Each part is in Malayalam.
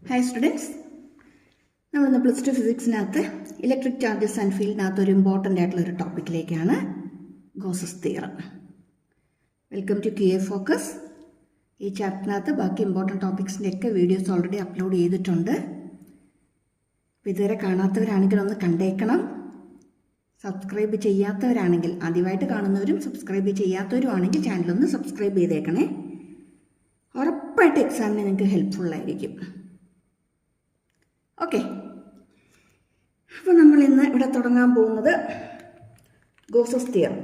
Hi students, നമ്മൾ പ്ലസ് ടു ഫിസിക്സിനകത്ത് ഇലക്ട്രിക് ചാർജസ് ആൻഡ് ഫീൽഡിനകത്ത് ഒരു ഇമ്പോർട്ടൻ്റ് ആയിട്ടുള്ള ഒരു ടോപ്പിക്കിലേക്കാണ് Gauss's theorem. Welcome to QA focus. ഈ ചാപ്റ്ററിനകത്ത് ബാക്കി ഇമ്പോർട്ടൻ്റ് ടോപ്പിക്സിൻ്റെ ഒക്കെ വീഡിയോസ് ഓൾറെഡി അപ്ലോഡ് ചെയ്തിട്ടുണ്ട്. അപ്പോൾ ഇതുവരെ കാണാത്തവരാണെങ്കിൽ ഒന്ന് കണ്ടേക്കണം. സബ്സ്ക്രൈബ് ചെയ്യാത്തവരാണെങ്കിൽ, ആദ്യമായിട്ട് കാണുന്നവരും സബ്സ്ക്രൈബ് ചെയ്യാത്തവരും ആണെങ്കിൽ ചാനലൊന്ന് സബ്സ്ക്രൈബ് ചെയ്തേക്കണേ. ഉറപ്പായിട്ട് എക്സാമിന് നിങ്ങൾക്ക് ഹെൽപ്ഫുള്ളായിരിക്കും. ഓക്കെ, അപ്പോൾ നമ്മൾ ഇന്ന് ഇവിടെ തുടങ്ങാൻ പോകുന്നത് ഗോസസ് തിയറം.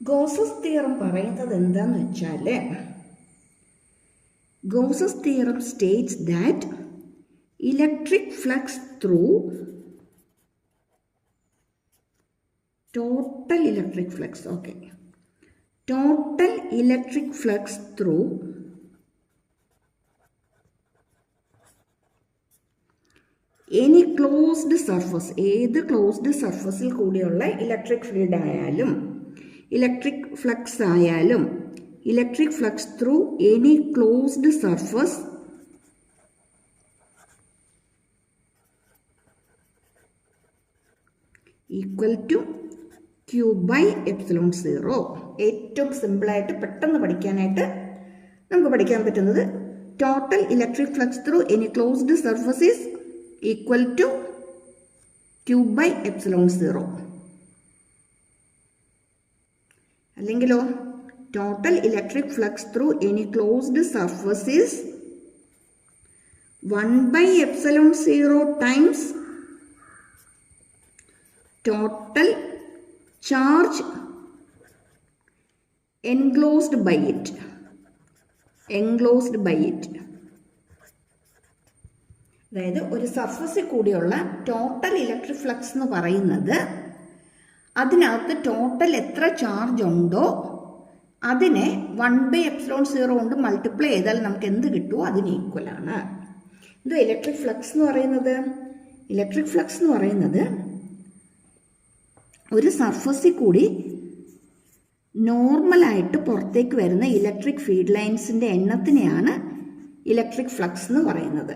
ഗോസസ് തിയറം പറയുന്നത് എന്താന്ന് വെച്ചാൽ, Gauss's theorem States that electric flux through total electric flux through any closed surface, ഏത് ക്ലോസ്ഡ് സർഫസിൽ കൂടിയുള്ള ഇലക്ട്രിക് ഫീൽഡ് ആയാലും ഇലക്ട്രിക് ഫ്ലക്സ് ആയാലും electric flux through any closed surface equal to Q by epsilon 0. ഏറ്റവും സിമ്പിളായിട്ട് പെട്ടെന്ന് പഠിക്കാനായിട്ട് നമുക്ക് പഠിക്കാൻ പറ്റുന്നത് total electric flux through any closed surface is equal to Q by epsilon 0. അല്ലെങ്കിലോ total electric flux through any closed surface is 1 by epsilon 0 times total charge enclosed by it. അതായത് ഒരു സർഫസിൽ കൂടിയുള്ള ടോട്ടൽ ഇലക്ട്രിക് ഫ്ലക്സ് എന്ന് പറയുന്നത് അതിനകത്ത് ടോട്ടൽ എത്ര ചാർജ് ഉണ്ടോ അതിനെ 1 by epsilon 0 കൊണ്ട് മൾട്ടിപ്ലൈ ചെയ്താൽ നമുക്ക് എന്ത് കിട്ടുമോ അതിന് ഈക്വൽ ആണ്. ഇത് ഇലക്ട്രിക് ഫ്ലക്സ് എന്ന് പറയുന്നത്. ഇലക്ട്രിക് ഫ്ലക്സ് എന്ന് പറയുന്നത് ഒരു സർഫസിൽ കൂടി നോർമലായിട്ട് പുറത്തേക്ക് വരുന്ന ഇലക്ട്രിക് ഫീൽഡ് ലൈൻസിൻ്റെ എണ്ണത്തിനെയാണ് ഇലക്ട്രിക് ഫ്ലക്സ് എന്ന് പറയുന്നത്.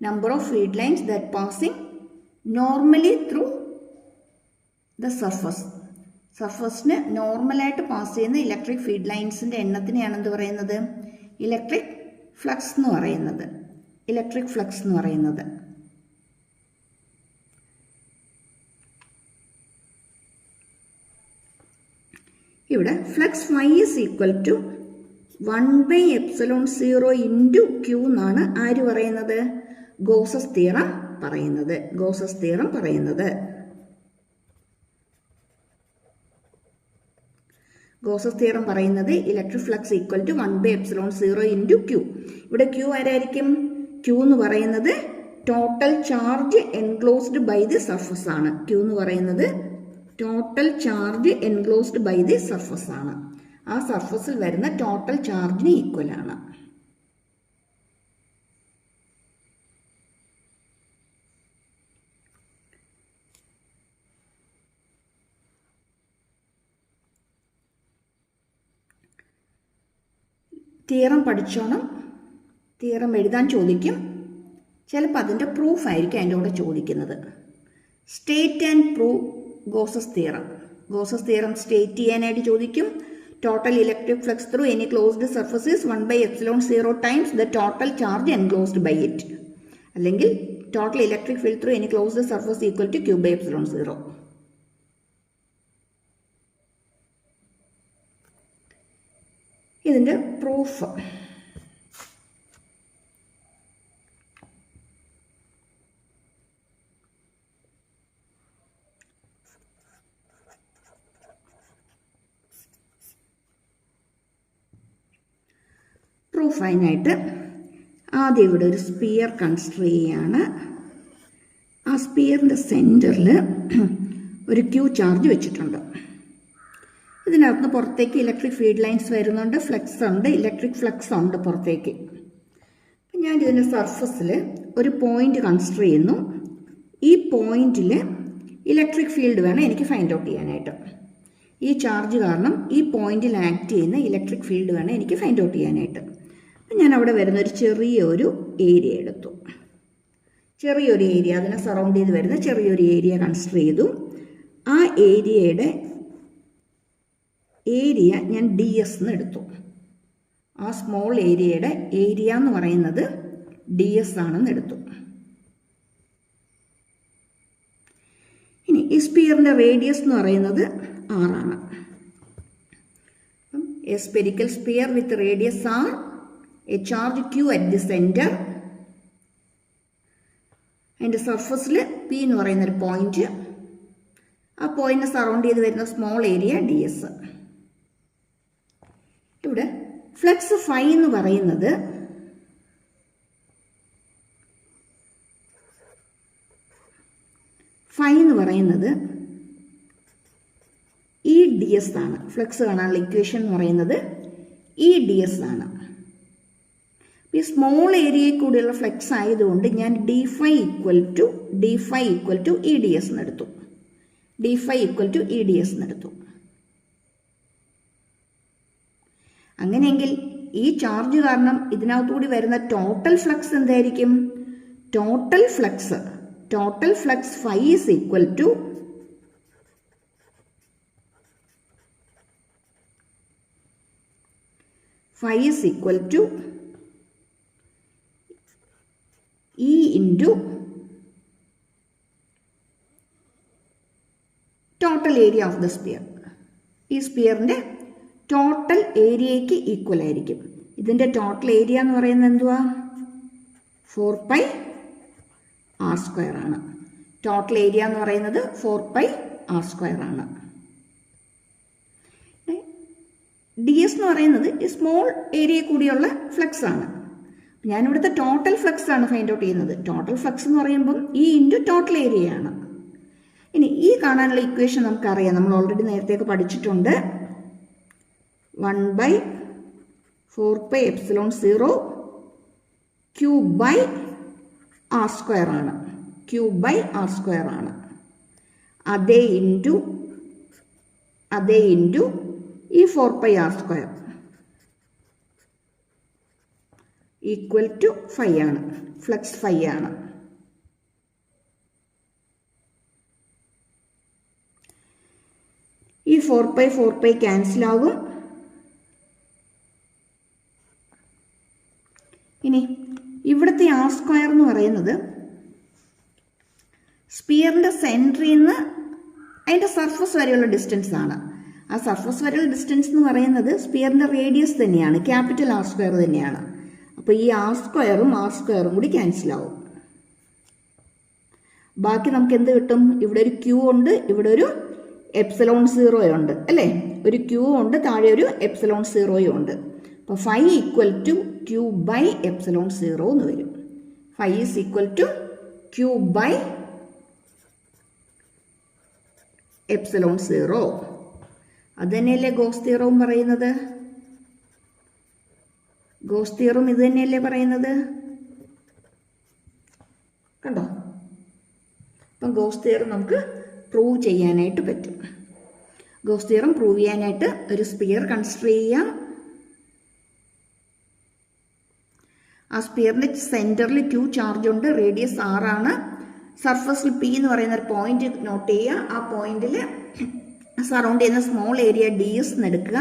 Number of field lines that passing normally through the surface. സർഫസിന് നോർമലായിട്ട് പാസ് ചെയ്യുന്ന ഇലക്ട്രിക് ഫീൽഡ് ലൈൻസിൻ്റെ എണ്ണത്തിനെയാണ് എന്ത് പറയുന്നത്? ഇലക്ട്രിക് ഫ്ലക്സ് എന്ന് പറയുന്നത്. ഇലക്ട്രിക് ഫ്ലക്സ് എന്ന് പറയുന്നത്. ഇവിടെ flux phi is equal to 1 by epsilon 0 into Q എന്നാണ് ആര് പറയുന്നത്? ഗോസസ് തിയറം പറയുന്നത്. ഗോസസ് തിയറം പറയുന്നത് electric flux equal to 1 by epsilon 0 into Q. ഇവിടെ Q ആരായിരിക്കും? Q എന്ന് പറയുന്നത് total charge enclosed by the surface ആണ്. Q എന്ന് പറയുന്നത് total charge enclosed by the surface ആണ്. ആ സർഫസിൽ വരുന്ന ടോട്ടൽ ചാർജിന് ഈക്വൽ ആണ്. തിയറം പഠിച്ചോണം. തിയറം എഴുതാൻ ചോദിക്കും. ചിലപ്പോൾ അതിൻ്റെ പ്രൂഫ് ആയിരിക്കും അതിൻ്റെ കൂടെ ചോദിക്കുന്നത്. State and prove Gauss's theorem. Gauss's theorem state ചെയ്യാനായിട്ട് ചോദിക്കും. Total electric flux through any closed surfaces 1 by epsilon 0 times the total charge enclosed by it. അല്ലെങ്കിൽ total electric field through any closed surface equal to Q by epsilon 0. ഇതിൻ്റെ പ്രൂഫ് അതിനായിട്ട് ആദ്യം ഇവിടെ ഒരു സ്പിയർ കൺസിഡർ ചെയ്യുകയാണ്. ആ സ്പിയറിൻ്റെ സെൻറ്ററിൽ ഒരു Q ചാർജ് വെച്ചിട്ടുണ്ട്. ഇതിനകത്ത് പുറത്തേക്ക് ഇലക്ട്രിക് ഫീൽഡ് ലൈൻസ് വരുന്നുണ്ട്, ഫ്ലക്സ് ഉണ്ട്, ഇലക്ട്രിക് ഫ്ലക്സ് ഉണ്ട് പുറത്തേക്ക്. ഞാൻ ഇതിൻ്റെ സർഫസിൽ ഒരു പോയിന്റ് കൺസിഡർ ചെയ്യുന്നു. ഈ പോയിന്റിൽ ഇലക്ട്രിക് ഫീൽഡ് വേണം എനിക്ക് ഫൈൻഡ് ഔട്ട് ചെയ്യാനായിട്ട്. ഈ ചാർജ് കാരണം ഈ പോയിന്റിൽ ആക്ട് ചെയ്യുന്ന ഇലക്ട്രിക് ഫീൽഡ് വേണം എനിക്ക് ഫൈൻഡ് ഔട്ട് ചെയ്യാനായിട്ട്. ഞാൻ അവിടെ വരുന്ന ഒരു ചെറിയൊരു ഏരിയ എടുത്തു. ചെറിയൊരു ഏരിയ, അതിനെ സറൗണ്ട് ചെയ്ത് വരുന്ന ചെറിയൊരു ഏരിയ കൺസിഡർ ചെയ്തു. ആ ഏരിയയുടെ ഏരിയ ഞാൻ DS എന്ന് എടുത്തു. ആ സ്മോൾ ഏരിയയുടെ ഏരിയ എന്ന് പറയുന്നത് DS ആണെന്ന് എടുത്തു. ഇനി ഈ സ്പിയറിൻ്റെ റേഡിയസ് എന്ന് പറയുന്നത് R ആണ്. A spherical sphere with radius R, a charge Q at the centre, അതിൻ്റെ സർഫസിൽ P എന്ന് പറയുന്നൊരു പോയിന്റ്, ആ പോയിന്റിനെ സറൗണ്ട് ചെയ്ത് വരുന്ന സ്മോൾ ഏരിയ DS. ഇവിടെ ഫ്ലക്സ് ഫൈ എന്ന് പറയുന്നത് EDS ആണ്. ഫ്ലക്സ് കാണാനുള്ള ഇക്വേഷൻ എന്ന് പറയുന്നത് EDS ആണ്. ഈ സ്മോൾ ഏരിയയിൽ കൂടിയുള്ള ഫ്ലക്സ് ആയതുകൊണ്ട് ഞാൻ d phi equal to EDS എന്നെടുത്തു. അങ്ങനെയെങ്കിൽ ഈ ചാർജ് കാരണം ഇതിനകത്തുകൂടി വരുന്ന ടോട്ടൽ ഫ്ലക്സ് എന്തായിരിക്കും? Total flux phi is equal to E into total area of the sphere. ഈ സ്പിയറിൻ്റെ ടോട്ടൽ ഏരിയയ്ക്ക് ഈക്വൽ ആയിരിക്കും. ഇതിൻ്റെ ടോട്ടൽ ഏരിയ എന്ന് പറയുന്നത് എന്തുവാ? 4πr² ആണ്. ടോട്ടൽ ഏരിയ എന്ന് പറയുന്നത് 4πr² ആണ്. DS എന്ന് പറയുന്നത് ഈ സ്മോൾ ഏരിയ കൂടിയുള്ള ഫ്ലക്സ് ആണ്. ഞാനിവിടുത്തെ ടോട്ടൽ ഫ്ലക്സ് ആണ് ഫൈൻഡ് ഔട്ട് ചെയ്യുന്നത്. ടോട്ടൽ ഫ്ലക്സ് എന്ന് പറയുമ്പം E ഇൻറ്റു ടോട്ടൽ ഏരിയ ആണ്. ഇനി ഈ കാണാനുള്ള ഇക്വേഷൻ നമുക്കറിയാം, നമ്മൾ ഓൾറെഡി നേരത്തെയൊക്കെ പഠിച്ചിട്ടുണ്ട്. 1/4πε0 Q/r² ആണ്. അതേ ഇൻറ്റു ഈ 4πr² ഈക്വൽ ടു ഫൈ ആണ്. ഫ്ലക്സ് ഫൈ ആണ്. ഈ 4π ക്യാൻസൽ ആകും. ഇനി ഇവിടുത്തെ r² എന്ന് പറയുന്നത് സ്പിയറിൻ്റെ സെൻറ്ററിൽ നിന്ന് അതിൻ്റെ സർഫസ് വരെയുള്ള ഡിസ്റ്റൻസ് ആണ്. ആ സർഫസ് വരെയുള്ള ഡിസ്റ്റൻസ് എന്ന് പറയുന്നത് സ്പിയറിൻ്റെ റേഡിയസ് തന്നെയാണ്, ക്യാപിറ്റൽ R² തന്നെയാണ്. അപ്പോൾ ഈ r² കൂടി ക്യാൻസൽ ആവും. ബാക്കി നമുക്ക് എന്ത് കിട്ടും? ഇവിടെ ഒരു Q ഉണ്ട്, ഇവിടെ ഒരു ε0 ഉണ്ട് അല്ലേ? ഒരു Q ഉണ്ട്, താഴെ ഒരു ε0 ഉണ്ട്. അപ്പോൾ ഫൈ ഈക്വൽ ടു Q/ε0 എന്ന് വരും. Phi is equal to Q/ε0. അത് തന്നെയല്ലേ ഗോസ് തിയറവും പറയുന്നത്? ഗോസ് തിയറും ഇത് തന്നെയല്ലേ പറയുന്നത്? കണ്ടോ? അപ്പം ഗോസ് തിയറം നമുക്ക് പ്രൂവ് ചെയ്യാനായിട്ട് പറ്റും. ഗോസ് തിയറം പ്രൂവ് ചെയ്യാനായിട്ട് ഒരു സ്പിയർ കൺസിഡർ ചെയ്യാം. ആ സ്പിയറിൻ്റെ സെൻറ്ററിൽ Q ചാർജ് ഉണ്ട്, റേഡിയസ് R ആണ്. സർഫസിൽ P എന്ന് പറയുന്ന ഒരു പോയിന്റ് നോട്ട് ചെയ്യുക. ആ പോയിന്റിൽ സറൗണ്ട് ചെയ്യുന്ന സ്മോൾ ഏരിയ DS എന്ന് എടുക്കുക.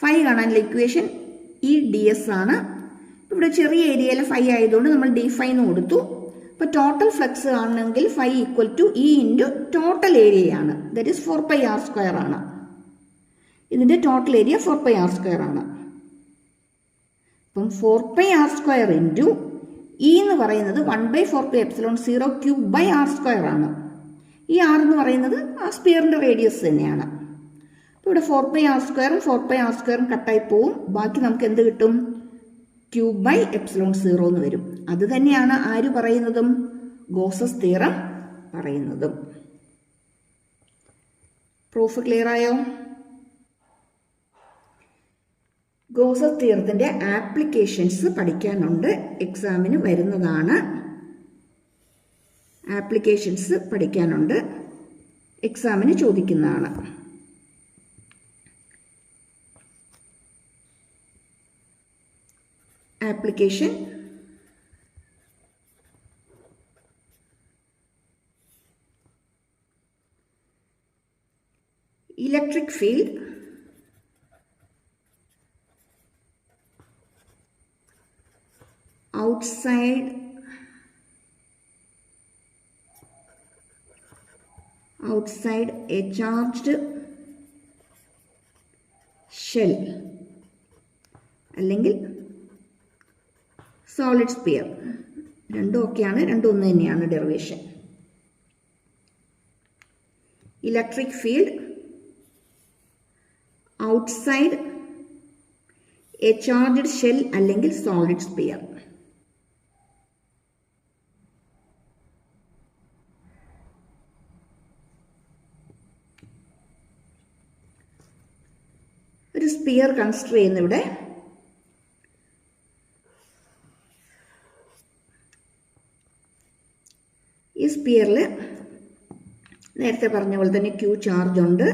ഫൈ കാണാനുള്ള ഇക്വേഷൻ EDS ആണ്. ഇവിടെ ചെറിയ ഏരിയയിൽ ഫൈ ആയതുകൊണ്ട് നമ്മൾ d phi എന്ന് കൊടുത്തു. അപ്പോൾ ടോട്ടൽ ഫ്ലക്സ് കാണണമെങ്കിൽ phi equal to E into total ഏരിയയാണ്. ദറ്റ് ഈസ് 4πr² ആണ്. ഇതിൻ്റെ ടോട്ടൽ ഏരിയ 4πr² ആണ്. അപ്പം 4πr² ഇൻറ്റു E എന്ന് പറയുന്നത് 1/4πε0 Q/r² ആണ്. ഈ R എന്ന് പറയുന്നത് ആ സ്പിയറിൻ്റെ റേഡിയസ് തന്നെയാണ്. അപ്പോൾ ഇവിടെ 4πr² 4πr² കട്ടായി പോവും. ബാക്കി നമുക്ക് എന്ത് കിട്ടും? Q/ε0 എന്ന് വരും. അത് തന്നെയാണ് ആര് പറയുന്നതും? ഗോസസ് തിയറം പറയുന്നതും. പ്രൂഫ് ക്ലിയർ ആയോ? ഗോസസ് തിയറത്തിന്റെ ആപ്ലിക്കേഷൻസ് പഠിക്കാനുണ്ട്, എക്സാമിന് വരുന്നതാണ്. ആപ്ലിക്കേഷൻസ് പഠിക്കാനുണ്ട്, എക്സാമിന് ചോദിക്കുന്നതാണ്. Application electric field outside a charged shell അല്ലെങ്കിൽ സോളിഡ് സ്പിയർ, രണ്ടും ഒക്കെയാണ്, രണ്ടും ഒന്ന് തന്നെയാണ് derivation. Electric field outside A charged shell അല്ലെങ്കിൽ സോളിഡ് സ്പിയർ. ഒരു സ്പിയർ കൺസിഡർ ചെയ്യുന്ന ഇവിടെ ഈ സ്പിയറിൽ നേരത്തെ പറഞ്ഞ പോലെ തന്നെ ക്യൂ ചാർജ് ഉണ്ട്.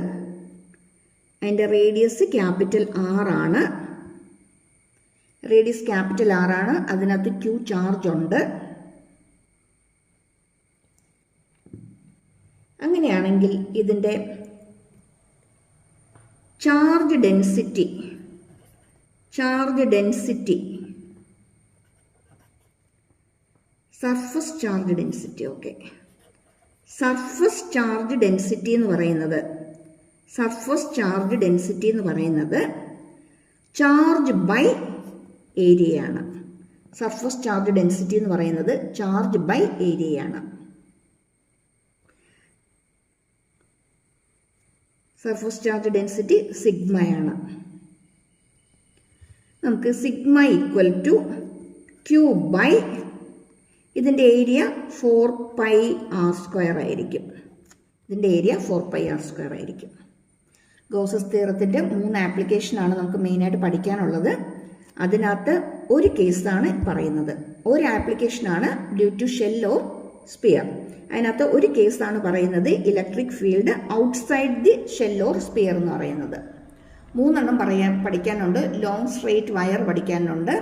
അതിൻ്റെ റേഡിയസ് ക്യാപിറ്റൽ ആർ ആണ്. റേഡിയസ് ക്യാപിറ്റൽ ആർ ആണ്, അതിനകത്ത് ക്യൂ ചാർജ് ഉണ്ട്. അങ്ങനെയാണെങ്കിൽ ഇതിൻ്റെ charge density surface charge density surface charge density എന്ന് പറയുന്നത് ചാർജ് ബൈ ഏരിയയാണ്. സർഫസ് ചാർജ് ഡെൻസിറ്റി എന്ന് പറയുന്നത് ചാർജ് ബൈ ഏരിയയാണ്. സർഫസ് ചാർജ് ഡെൻസിറ്റി സിഗ്മയാണ്. നമുക്ക് sigma equal to Q by ഇതിൻ്റെ ഏരിയ 4πr² ആയിരിക്കും. ഗോസസ് തിയറത്തിൻ്റെ 3 ആപ്ലിക്കേഷനാണ് നമുക്ക് മെയിനായിട്ട് പഠിക്കാനുള്ളത്. അതിനകത്ത് ഒരു കേസാണ് പറയുന്നത്. ഒരു ആപ്ലിക്കേഷനാണ് due to shell or sphere. അതിനകത്ത് ഒരു കേസാണ് പറയുന്നത് electric field outside the shell or sphere എന്ന് പറയുന്നത്. 3 പഠിക്കാനുണ്ട്. ലോങ് സ്ട്രെയിറ്റ് വയർ പഠിക്കാനുണ്ട്,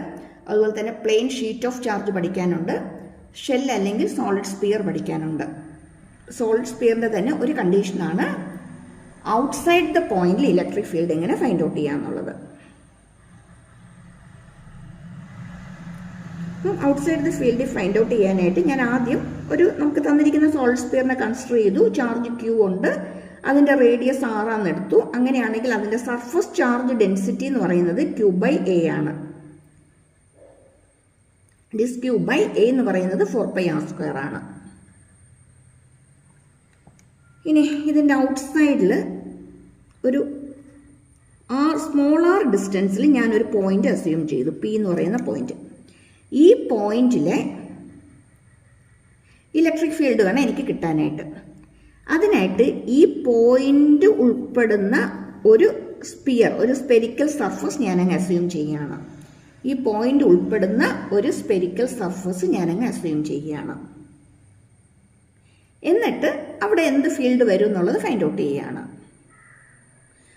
അതുപോലെ തന്നെ പ്ലെയിൻ ഷീറ്റ് ഓഫ് ചാർജ് പഠിക്കാനുണ്ട്, ഷെൽ അല്ലെങ്കിൽ സോളിഡ് സ്പിയർ പഠിക്കാനുണ്ട്. സോളിഡ് സ്പിയറിൻ്റെ തന്നെ ഒരു കണ്ടീഷനാണ് ഔട്ട്സൈഡ് ദ പോയിന്റിൽ ഇലക്ട്രിക് ഫീൽഡ് എങ്ങനെ ഫൈൻഡ് ഔട്ട് ചെയ്യാന്നുള്ളത്. Outside the field find out ചെയ്യാനായിട്ട് ഞാൻ ആദ്യം നമുക്ക് തന്നിരിക്കുന്ന സോളിഡ് സ്പിയറിനെ കൺസിഡർ ചെയ്തു. ചാർജ് ക്യൂ ഉണ്ട്, അതിൻ്റെ റേഡിയസ് ആറാന്ന് എടുത്തു. അങ്ങനെയാണെങ്കിൽ അതിൻ്റെ സർഫസ് ചാർജ് ഡെൻസിറ്റി എന്ന് പറയുന്നത് ക്യൂ ബൈ എ ആണ്. ഡിസ് ക്യൂ ബൈ എ എന്ന് പറയുന്നത് 4πr² ആണ്. ഇനി ഇതിൻ്റെ ഔട്ട്സൈഡിൽ ഒരു സ്മോൾ ആർ ഡിസ്റ്റൻസിൽ ഞാനൊരു പോയിന്റ് അസ്യൂം ചെയ്തു, പി എന്ന് പറയുന്ന പോയിന്റ്. ഈ പോയിന്റിലെ ഇലക്ട്രിക് ഫീൽഡ് വേണം എനിക്ക് കിട്ടാനായിട്ട്. അതിനായിട്ട് ഈ പോയിന്റ് ഉൾപ്പെടുന്ന ഒരു സ്പെരിക്കൽ സർഫസ് ഞാനങ്ങ് അസ്യൂം ചെയ്യുകയാണ്. എന്നിട്ട് അവിടെ എന്ത് ഫീൽഡ് വരും എന്നുള്ളത് ഫൈൻഡ് ഔട്ട് ചെയ്യുകയാണ്.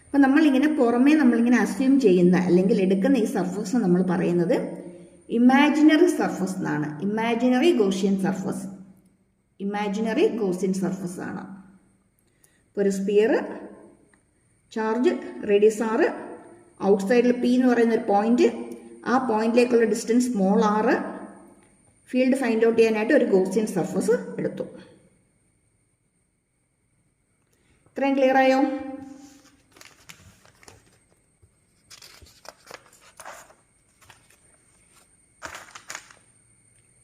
അപ്പം നമ്മളിങ്ങനെ പുറമേ നമ്മളിങ്ങനെ അസ്യൂം ചെയ്യുന്ന അല്ലെങ്കിൽ എടുക്കുന്ന ഈ സർഫസ് നമ്മൾ പറയുന്നത് ഇമാജിനറി സർഫസ് എന്നാണ്. ഇമാജിനറി ഗോസിയൻ സർഫസ് ആണ്. ഇപ്പോൾ ഒരു സ്പിയർ, ചാർജ് റേഡിയസ് ആർ, ഔട്ട്സൈഡിൽ പി എന്ന് പറയുന്ന ഒരു പോയിന്റ്, ആ പോയിന്റിലേക്കുള്ള distance small R, field find out ചെയ്യാനായിട്ട് ഒരു ഗോസിയൻ സർഫസ് എടുത്തു. ഇത്രയും ക്ലിയർ ആയോ?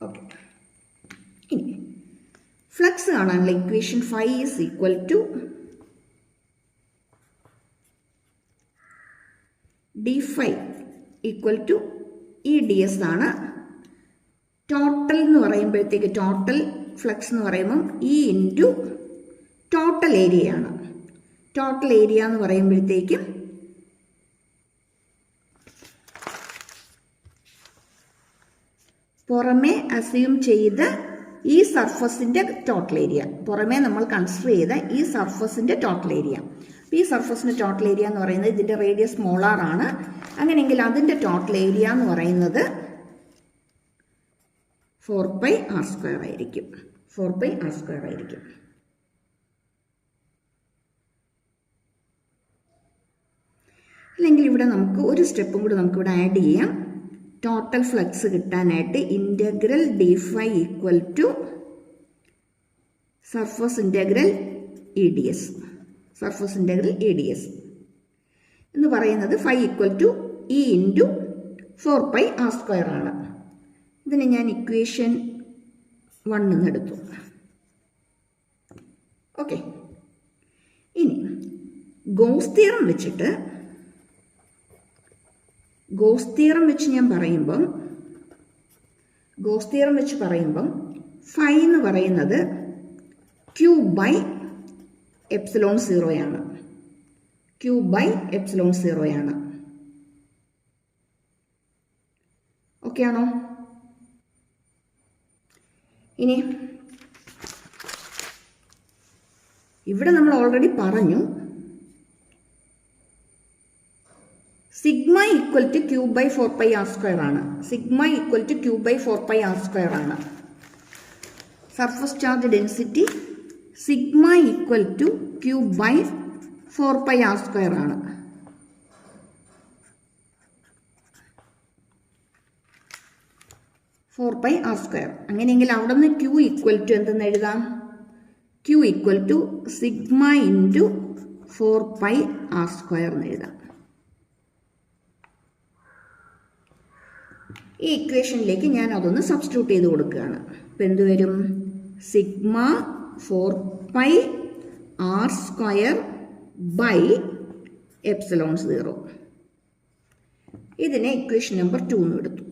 ഓക്കെ. ഇനി ഫ്ലക്സ് കാണാനുള്ള equation phi is equal to d phi equal to ഈ ds ആണ്. ടോട്ടൽ എന്ന് പറയുമ്പോഴത്തേക്ക് ടോട്ടൽ ഫ്ലക്സ് എന്ന് പറയുമ്പം E ഇൻറ്റു ടോട്ടൽ ഏരിയ ആണ്. ടോട്ടൽ ഏരിയ എന്ന് പറയുമ്പോഴത്തേക്കും പുറമേ അസ്യൂം ചെയ്ത ഈ സർഫസിന്റെ ടോട്ടൽ ഏരിയ, പുറമേ നമ്മൾ കൺസിഡർ ചെയ്ത ഈ സർഫസിന്റെ ടോട്ടൽ ഏരിയ. ഈ സർഫസിന്റെ ടോട്ടൽ ഏരിയ എന്ന് പറയുന്നത് ഇതിന്റെ റേഡിയസ് മോളാർ ആണ്. അങ്ങനെയെങ്കിൽ അതിന്റെ ടോട്ടൽ ഏരിയ എന്ന് പറയുന്നത് 4πr² ആയിരിക്കും. 4πr² ആയിരിക്കും. അല്ലെങ്കിൽ ഇവിടെ നമുക്ക് ഒരു സ്റ്റെപ്പും കൂടി നമുക്കിവിടെ ആഡ് ചെയ്യാം. ടോട്ടൽ ഫ്ലക്സ് കിട്ടാനായിട്ട് integral d∅ equal to surface integral EdS. Surface integral EdS എന്ന് പറയുന്നത് φ equal to E into 4πr² ആണ്. ഇതിനെ ഞാൻ ഇക്വേഷൻ 1 നിന്ന് എടുത്തു. ഓക്കെ, ഇനി ഗോസ് തിയറം വെച്ച് ഞാൻ പറയുമ്പം φ എന്ന് പറയുന്നത് Q/ε0 ആണ്. Q/ε0 ആണ്. ഓക്കെ ആണോ? ഇനി ഇവിടെ നമ്മൾ ഓൾറെഡി പറഞ്ഞു സിഗ്മ ഈക്വൽ ടു Q/4πr² ആണ്. സിഗ്മ ഈക്വൽ ടു Q/4πr² ആണ്. Surface charge density sigma equal to Q/4πr² ആണ്. അങ്ങനെയെങ്കിൽ അവിടെ നിന്ന് Q ഈക്വൽ ടു എന്തെന്ന് എഴുതാം? Q equal to sigma into 4πr² എന്ന് എഴുതാം. ഈ ഇക്വേഷനിലേക്ക് ഞാൻ അതൊന്ന് സബ്സ്റ്റിറ്റ്യൂട്ട് ചെയ്ത് കൊടുക്കുകയാണ്. അപ്പം എന്ത് വരും? Sigma 4πr²/ε0. ഇതിനെ ഇക്വേഷൻ നമ്പർ 2 എന്ന് എടുത്തു.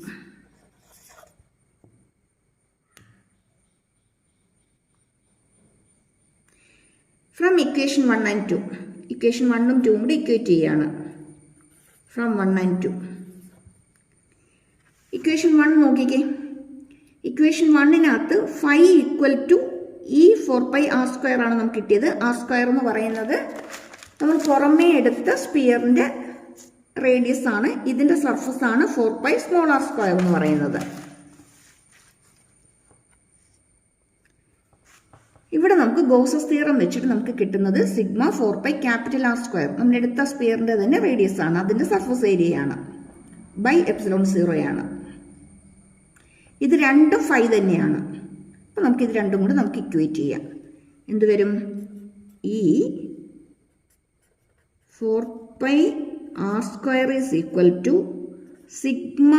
ഫ്രം ഇക്വേഷൻ 1 and 2, ഇക്വേഷൻ 1ഉം 2ഉം കൂടി ഇക്വേറ്റ് ചെയ്യാണ്. ഫ്രം 1 and 2, ഇക്വേഷൻ 1 നോക്കിക്കേ. ഇക്വേഷൻ 1-നകത്ത് φ ഈക്വൽ ടു ഈ 4πr² ആണ് നമുക്ക് കിട്ടിയത്. r² എന്ന് പറയുന്നത് നമ്മൾ പുറമേ എടുത്ത സ്പിയറിന്റെ റേഡിയസ് ആണ്. ഇതിന്റെ സർഫസ് ആണ് 4πr² എന്ന് പറയുന്നത്. ഇവിടെ നമുക്ക് ഗോസസ് തിയറം വെച്ചിട്ട് നമുക്ക് കിട്ടുന്നത് സിഗ്മ 4πR². നമ്മൾ എടുത്ത സ്പിയറിന്റെ തന്നെ റേഡിയസ് ആണ്, അതിന്റെ സർഫസ് ഏരിയ ആണ്, /ε0 ആണ്. ഇത് രണ്ടും φ തന്നെയാണ്. അപ്പം നമുക്ക് ഇത് രണ്ടും കൂടി നമുക്ക് ഇക്വേറ്റ് ചെയ്യാം. എന്ത് വരും? ഈ 4πr² is equal to sigma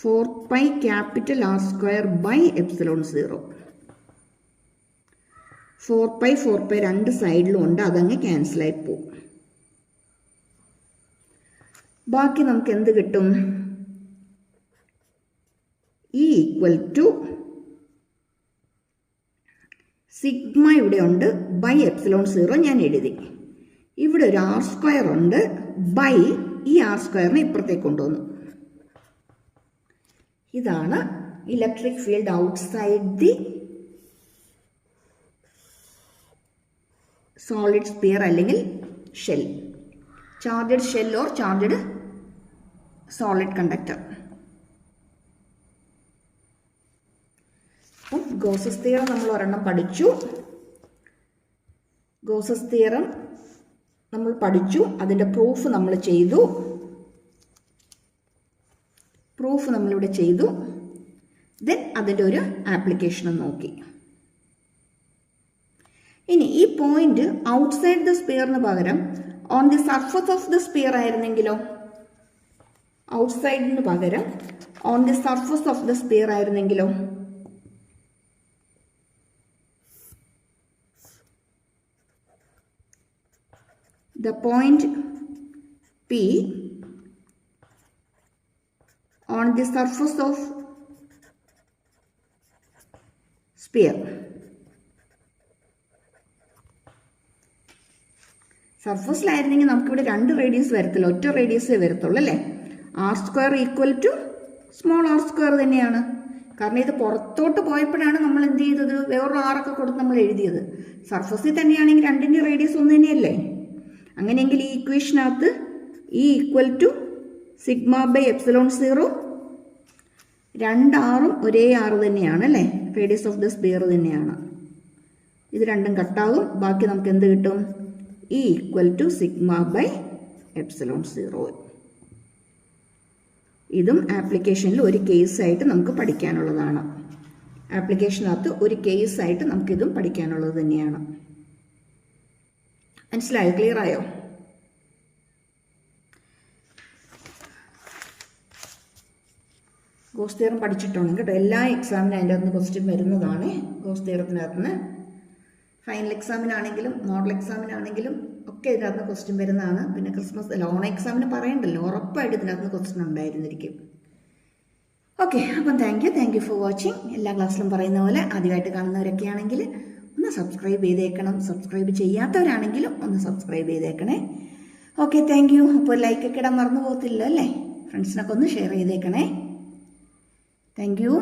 4πR²/ε0. 4π രണ്ട് സൈഡിലും ഉണ്ട്, അതങ്ങ് ക്യാൻസലായി പോകും. ബാക്കി നമുക്ക് എന്ത് കിട്ടും? E ഈക്വൽ ടു സിഗ്മ ഇവിടെ ഉണ്ട്, /ε0 ഞാൻ എഴുതി. ഇവിടെ ഒരു r² ഉണ്ട്, ബൈ ഈ r²നെ ഇപ്പുറത്തേക്ക് കൊണ്ടുവന്നു. ഇതാണ് electric field outside the solid sphere അല്ലെങ്കിൽ shell, charged shell or charged solid conductor. അപ്പം ഗോസസ് തിയറം നമ്മൾ ഒരെണ്ണം പഠിച്ചു. ഗോസസ് തിയറം നമ്മൾ പഠിച്ചു, അതിൻ്റെ പ്രൂഫ് നമ്മൾ ചെയ്തു. നമ്മളിവിടെ ചെയ്തു. ദെൻ അതിൻ്റെ ഒരു ആപ്ലിക്കേഷനും നോക്കി. ഇനി ഈ പോയിന്റ് ഔട്ട്സൈഡ് ദ സ്പിയറിന് പകരം on the surface of the sphere ആയിരുന്നെങ്കിലോ? ഔട്ട്സൈഡിന് പകരം on the surface of the sphere ആയിരുന്നെങ്കിലോ? The point P on the surface of sphere. സർഫസിലായിരുന്നെങ്കിൽ നമുക്കിവിടെ രണ്ട് റേഡിയസ് വരത്തില്ല, ഒറ്റ റേഡിയസേ വരത്തുള്ളൂ അല്ലേ? r² equal to small R square തന്നെയാണ്. കാരണം ഇത് പുറത്തോട്ട് പോയപ്പോഴാണ് നമ്മൾ എന്ത് ചെയ്തത്, വേറൊരു ആറൊക്കെ കൊടുത്ത് നമ്മൾ എഴുതിയത്. സർഫസിൽ തന്നെയാണെങ്കിൽ രണ്ടിൻ്റെ റേഡിയസ് ഒന്ന് തന്നെയല്ലേ. അങ്ങനെയെങ്കിൽ ഈ ഇക്വേഷനകത്ത് E equal to sigma by epsilon 0, 2 ആറും ഒരേ ആറ് തന്നെയാണ് അല്ലേ, റേഡിയസ് ഓഫ് ദ സ്പിയർ തന്നെയാണ്. ഇത് രണ്ടും കട്ടാകും. ബാക്കി നമുക്ക് എന്ത് കിട്ടും, E equal to sigma by epsilon 0. ഇതും ആപ്ലിക്കേഷനിൽ ഒരു കേസായിട്ട് നമുക്ക് പഠിക്കാനുള്ളതാണ്. ആപ്ലിക്കേഷനകത്ത് ഒരു കേസായിട്ട് നമുക്കിതും പഠിക്കാനുള്ളത് തന്നെയാണ്. മനസ്സിലായോ? ക്ലിയർ ആയോ? ഗോസ് തിയറം പഠിച്ചിട്ടുണ്ട് കേട്ടോ. എല്ലാ എക്സാമിനും അതിൻ്റെ അകത്ത് ക്വസ്റ്റ്യൻ വരുന്നതാണ്. ഗോസ് തിയറത്തിനകത്ത് നിന്ന് ഫൈനൽ എക്സാമിനാണെങ്കിലും മോഡൽ എക്സാമിനാണെങ്കിലും ഒക്കെ ഇതിനകത്ത് ക്വസ്റ്റ്യൻ വരുന്നതാണ്. പിന്നെ ക്രിസ്മസ് ഓൺ എക്സാമിന് പറയണ്ടല്ലോ, ഉറപ്പായിട്ട് ഇതിനകത്ത് ക്വസ്റ്റ്യൻ ഉണ്ടായിരുന്നിരിക്കും. ഓക്കെ, അപ്പം താങ്ക് യു ഫോർ വാച്ചിങ്. എല്ലാ ക്ലാസ്സിലും പറയുന്ന പോലെ ആദ്യമായിട്ട് കാണുന്നവരൊക്കെ ആണെങ്കിൽ ഒന്ന് സബ്സ്ക്രൈബ് ചെയ്തേക്കണം. സബ്സ്ക്രൈബ് ചെയ്യാത്തവരാണെങ്കിലും ഒന്ന് സബ്സ്ക്രൈബ് ചെയ്തേക്കണേ. Okay, thank you. അപ്പോൾ ലൈക്കൊക്കെ ഇടാൻ മറന്നു പോകത്തില്ല അല്ലേ. ഫ്രണ്ട്സിനൊക്കെ ഒന്ന് ഷെയർ ചെയ്തേക്കണേ. Thank you.